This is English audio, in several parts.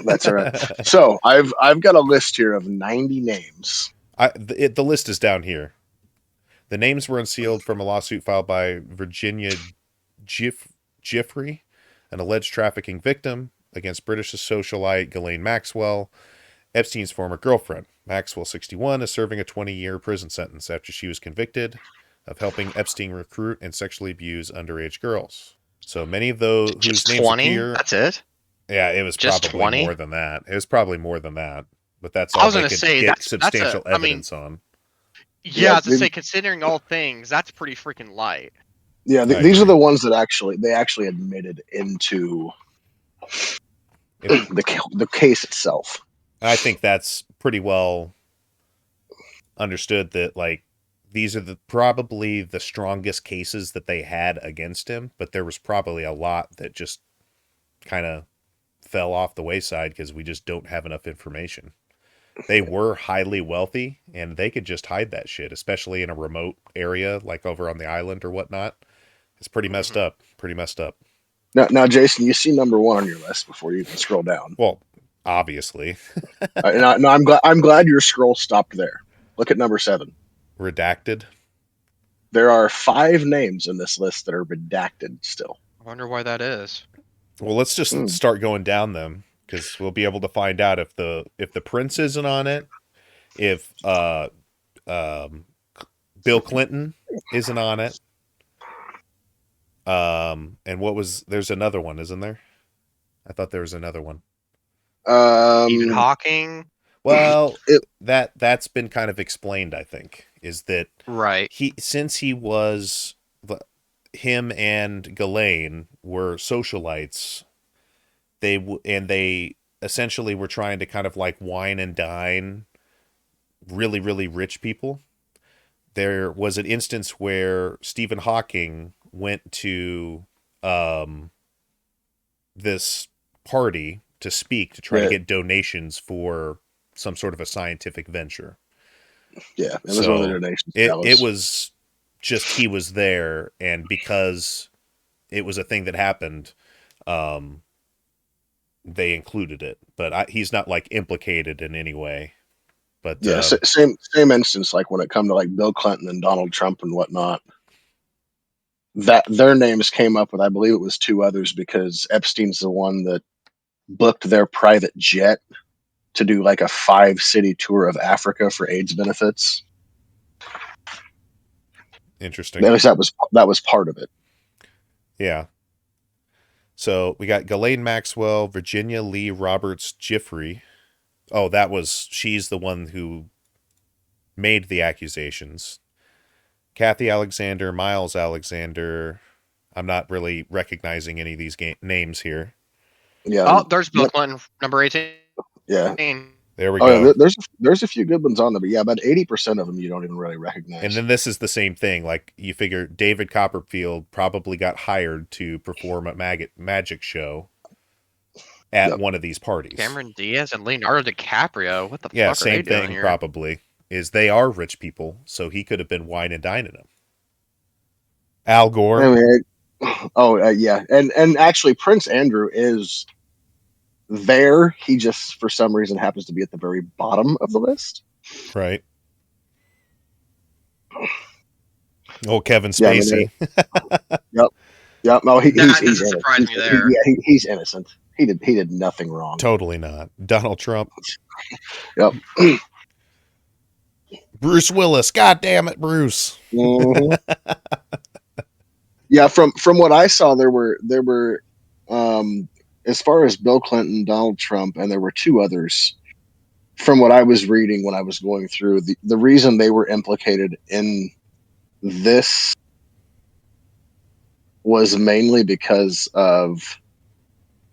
That's all right. So I've got a list here of 90 names. The list is down here. The names were unsealed from a lawsuit filed by Virginia Giffrey, an alleged trafficking victim, against British socialite Ghislaine Maxwell, Epstein's former girlfriend. Maxwell, 61, is serving a 20-year prison sentence after she was convicted of helping Epstein recruit and sexually abuse underage girls. So many of those whose Just names 20? appear, That's it? yeah, it was Just probably 20? more than that. It was probably more than that, but that's I all was they gonna could say get that's a substantial I mean, evidence on. yeah, Yeah, to say considering all things, that's pretty freaking light. I these are agree. the ones that actually admitted into If the case itself. I think that's pretty well understood that like these are probably the strongest cases that they had against him, but there was probably a lot that just kind of fell off the wayside because we just don't have enough information. They were highly wealthy and they could just hide that shit, especially in a remote area like over on the island or whatnot. It's pretty messed Hmm. up. Pretty messed up. Now, Jason, you see number one on your list before you even scroll down. Well, obviously. No, I'm glad your scroll stopped there. Look at number 7. Redacted. There are 5 names in this list that are redacted still. I wonder why that is. Well, let's just Hmm. start going down them because we'll be able to find out if the prince isn't on it, if um, Bill Clinton isn't on it. And what was there's another one, isn't there? I thought there was another one. Stephen Um, Hawking? Well, it, that's been kind of explained, I think, is that Right. he was him and Ghislaine were socialites. They essentially were trying to kind of like wine and dine really really rich people. There was an instance where Stephen Hawking went to um, this party to speak to try to yeah, get donations for some sort of a scientific venture. yeah, it was one of the So donations it gallows. was just he was there, and because it was a thing that happened, um, they included it. But he's not like implicated in any way. But Yeah, same instance. Like when it come to like Bill Clinton and Donald Trump and whatnot, that their names came up with, I believe it was 2 others, because Epstein's the one that booked their private jet to do like a 5-city tour of Africa for AIDS benefits. interesting. At least that was part of it. Yeah. So we got Ghislaine Maxwell, Virginia Lee Roberts Giffrey. Oh, she's the one who made the accusations. Kathy Alexander, Miles Alexander. I'm not really recognizing any of these names here. Yeah, Oh, there's Bill Clinton, number 18. yeah. There we Oh yeah, go. there's a few good ones on there, but yeah, about 80% of them you don't even really And recognize. then this is the same thing. Like you figure David Copperfield probably got hired to perform a magic show at Yep. one of these parties. Cameron Diaz and Leonardo DiCaprio. What the Yeah, fuck are same they doing thing here? probably. Is they are rich people, so he could have been wine and dining them. Al Gore. I mean, oh yeah, and actually Prince Andrew is there. He just for some reason happens to be at the very bottom of the list. Right. Oh, Kevin Yeah, I mean, Spacey. yep, yep. No, That he's doesn't innocent. surprise me there. He's innocent. He did nothing wrong. Totally not. Donald Trump. Yep. Bruce Willis. God damn it, Bruce. Mhm. Yeah, from what I saw, there were as far as Bill Clinton, Donald Trump, and there were 2 others. From what I was reading when I was going through, the reason they were implicated in this was mainly because of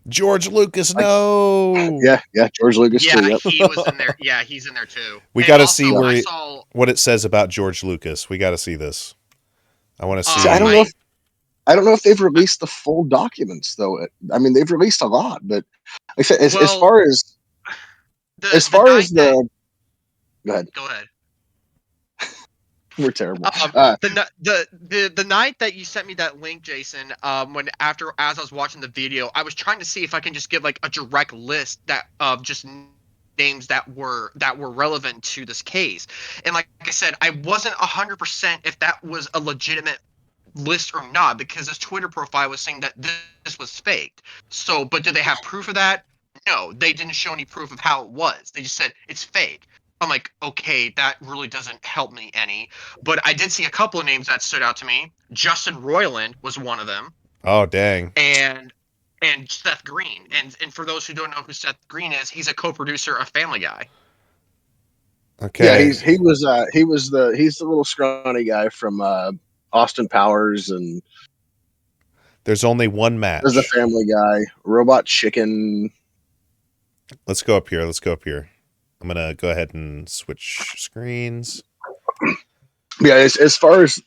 George Lucas, like, no. yeah, George Lucas too. Yeah, Yep. he was in there. Yeah, he's in there too. We And got to see also, Yep. I saw. what it says about George Lucas. We got to see this. I want to See, I don't see. know if they've released the full documents though. I mean, they've released a lot, but like I said, as Well, far as the night that. the go ahead. Go ahead. We're terrible. The night that you sent me that link, Jason, as I was watching the video, I was trying to see if I can just get like a direct list that of just names that were relevant to this case. And like I said, I wasn't 100% if that was a legitimate list or not, because his Twitter profile was saying that this was faked. So, but do they have proof of that? No, they didn't show any proof of how it was. They just said it's fake. I'm like, okay, that really doesn't help me any. But I did see a couple of names that stood out to me. Justin Roiland was one of them, Oh, dang. and Seth Green. And for those who don't know who Seth Green is, he's a co-producer of Family Guy. Yeah, Okay. he's the little scrawny guy from Austin Powers and There's only one there's a match. Family Guy, Robot Chicken. Let's go up here. I'm going to go ahead and switch screens. Yeah, as far as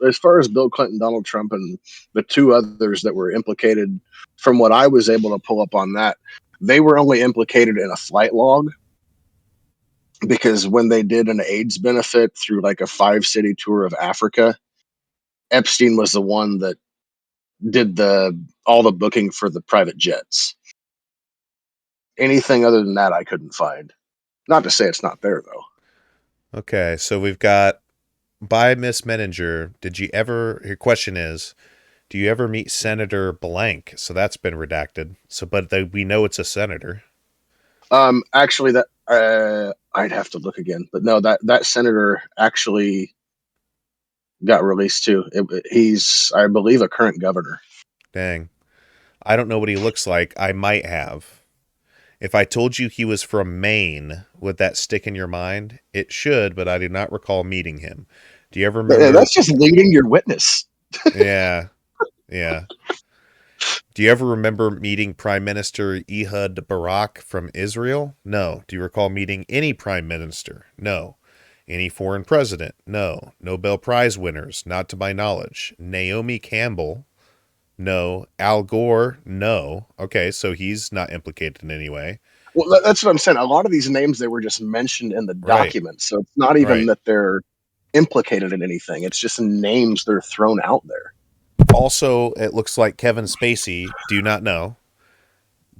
Bill Clinton, Donald Trump, and the two others that were implicated, from what I was able to pull up on that, they were only implicated in a flight log, because when they did an AIDS benefit through like a 5-city tour of Africa, Epstein was the one that did the all the booking for the private jets. Anything other than that, I couldn't find. Not to say it's not there though. Okay, so we've got by Miss Menninger. Your question is, do you ever meet Senator Blank? So that's been redacted. We know it's a senator. Actually, that I'd have to look again, but no, that senator actually got released too. He's, I believe, a current governor. Dang. I don't know what he looks like. I might have. If I told you he was from Maine, would that stick in your mind? It should, but I do not recall meeting him. Do you ever remember? That's just leading your witness. Yeah, yeah. Do you ever remember meeting Prime Minister Ehud Barak from Israel? No. Do you recall meeting any prime minister? No. Any foreign president? No. Nobel Prize winners? Not to my knowledge. Naomi Campbell? No. Al Gore? No. Okay, so he's not implicated in any way. Well, that's what I'm saying. A lot of these names, they were just mentioned in the Right, document, so it's not even right. that they're implicated in anything. It's just names they're thrown out there. Also, it looks like Kevin Spacey, do not know.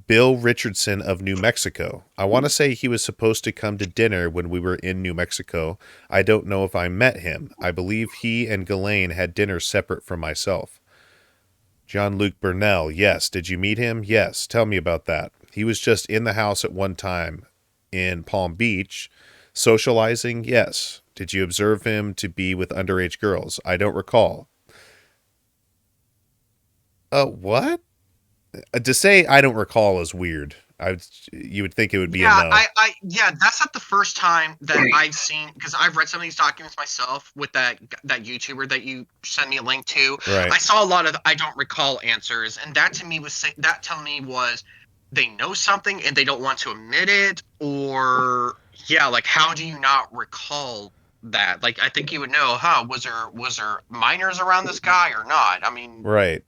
Bill Richardson of New Mexico. I want to say he was supposed to come to dinner when we were in New Mexico. I don't know if I met him. I believe he and Ghislaine had dinner separate from myself. Jean-Luc Burnell. Yes. Did you meet him? Yes. Tell me about that. He was just in the house at one time in Palm Beach. Socializing? Yes. Did you observe him to be with underage girls? I don't recall. What? To say I don't recall is weird. You would think it would be a Yeah, no. yeah, that's not the first time that I've seen, because I've read some of these documents myself with that YouTuber that you sent me a link to. Right. I saw a lot of I don't recall answers, and that to me was they know something and they don't want to admit it, or yeah, like how do you not recall that? Like I think you would know, huh? Was there minors around this guy or not? I mean, Right.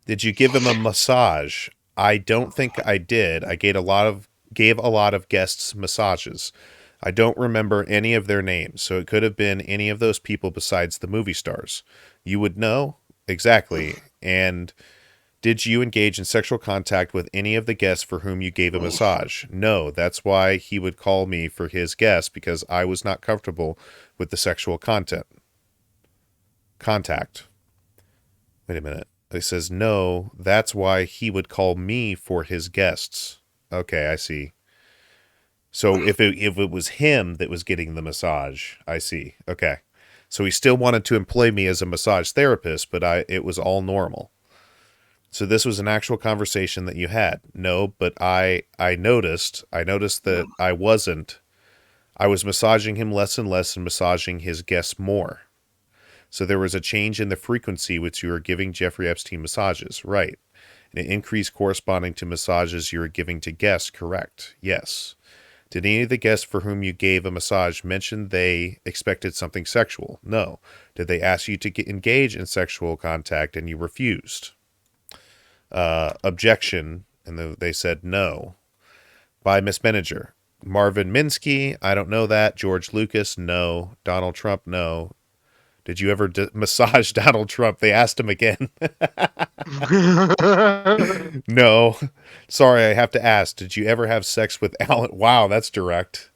Did you give him a massage? I don't think I did. I gave a lot of guests massages. I don't remember any of their names, so it could have been any of those people besides the movie stars. You would know? Exactly. And did you engage in sexual contact with any of the guests for whom you gave a massage? No, that's why he would call me for his guests, because I was not comfortable with the sexual contact. Wait a minute. It says no, that's why he would call me for his guests. Okay, I see. So if it was him that was getting the massage, I see. Okay. So he still wanted to employ me as a massage therapist, but it was all normal. So this was an actual conversation that you had. No, but I noticed that I was massaging him less and less and massaging his guests more. So there was a change in the frequency which you were giving Jeffrey Epstein massages, right? And an increase corresponding to massages you were giving to guests, correct? Yes. Did any of the guests for whom you gave a massage mention they expected something sexual? No. Did they ask you to engage in sexual contact and you refused? Objection, and they said no. By Miss Menninger. Marvin Minsky, I don't know that. George Lucas, no. Donald Trump, no. Did you ever massage Donald Trump? They asked him again. No. Sorry, I have to ask. Did you ever have sex with Alan? Wow, that's direct.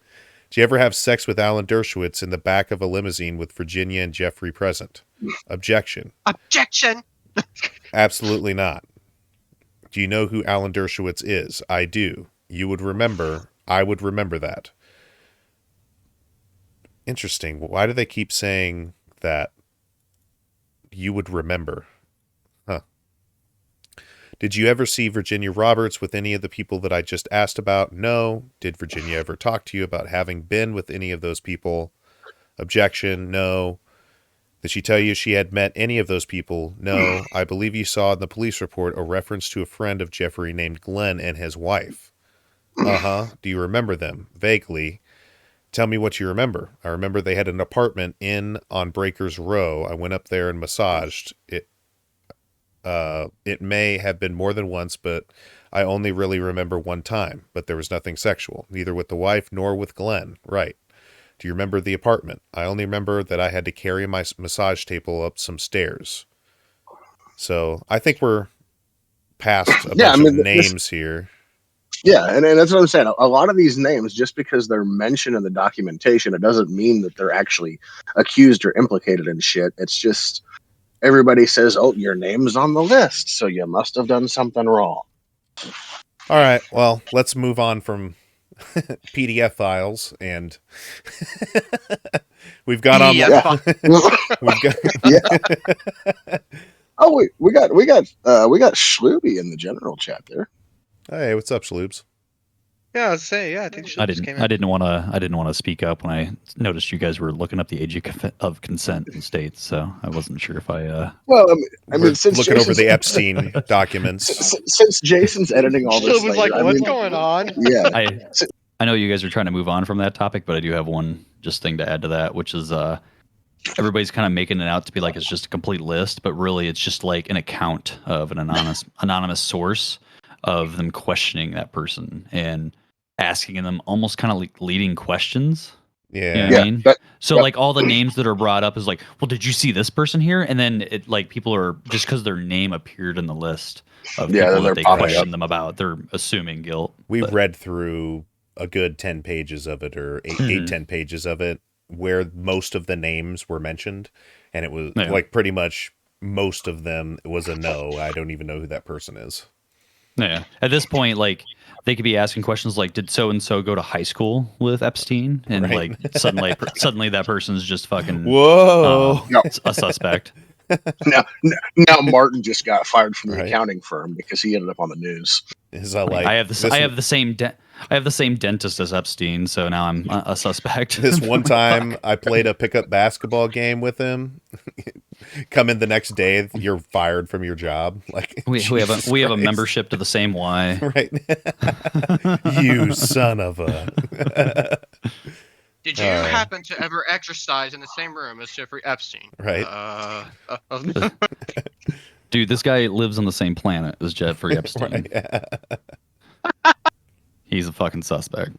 Did you ever have sex with Alan Dershowitz in the back of a limousine with Virginia and Jeffrey present? Objection. Objection. Absolutely not. Do you know who Alan Dershowitz is? I do. You would remember. I would remember that. Interesting. Why do they keep saying that you would remember? Huh. Did you ever see Virginia Roberts with any of the people that I just asked about? No. Did Virginia ever talk to you about having been with any of those people? Objection. No. Did she tell you she had met any of those people? No. I believe you saw in the police report a reference to a friend of Jeffrey named Glenn and his wife. Uh-huh. Do you remember them? Vaguely. Tell me what you remember. I remember they had an apartment on Breakers Row. I went up there and massaged it. It may have been more than once, but I only really remember one time. But there was nothing sexual, neither with the wife nor with Glenn. Right. Do you remember the apartment? I only remember that I had to carry my massage table up some stairs. So I think we're past a bunch of names here. Yeah, and that's what I'm saying. A lot of these names, just because they're mentioned in the documentation, it doesn't mean that they're actually accused or implicated in shit. It's just everybody says, oh, your name's on the list, so you must have done something wrong. All right, well, let's move on from PDF files, and we've got on. Yeah. We've got. Yeah. Oh, we got Schluby in the general chat there. Hey, what's up, Schloobs? Yeah, I say, I think I didn't want to speak up when I noticed you guys were looking up the age of consent in states, so I wasn't sure if I. Well, I mean, since looking Jason's, over the Epstein documents, since Jason's editing all this, was like, "What's going on?" Yeah, I know you guys are trying to move on from that topic, but I do have one just thing to add to that, which is everybody's kind of making it out to be like it's just a complete list, but really it's just like an account of an anonymous source of them questioning that person and asking them almost kind of like leading questions. Yeah. You know what I mean? So like all the names that are brought up is like, well, did you see this person here? And then it like people are just because their name appeared in the list of people that they question them about, they're assuming guilt. We read through a good 10 pages of it, or 10 pages of it, where most of the names were mentioned, and it was like pretty much most of them was a no. I don't even know who that person is. Yeah. At this point, like they could be asking questions like, "Did so and so go to high school with Epstein?" And like suddenly that person's just fucking a suspect. Now Martin just got fired from the accounting firm because he ended up on the news. Is that like I have the same dentist as Epstein, so now I'm a suspect. This one time I played a pickup basketball game with him. Come in the next day, you're fired from your job. Like we have a membership to the same Y. Right. You son of a. Did you happen to ever exercise in the same room as Jeffrey Epstein? Right. Dude, this guy lives on the same planet as Jeffrey Epstein. Right. He's a fucking suspect.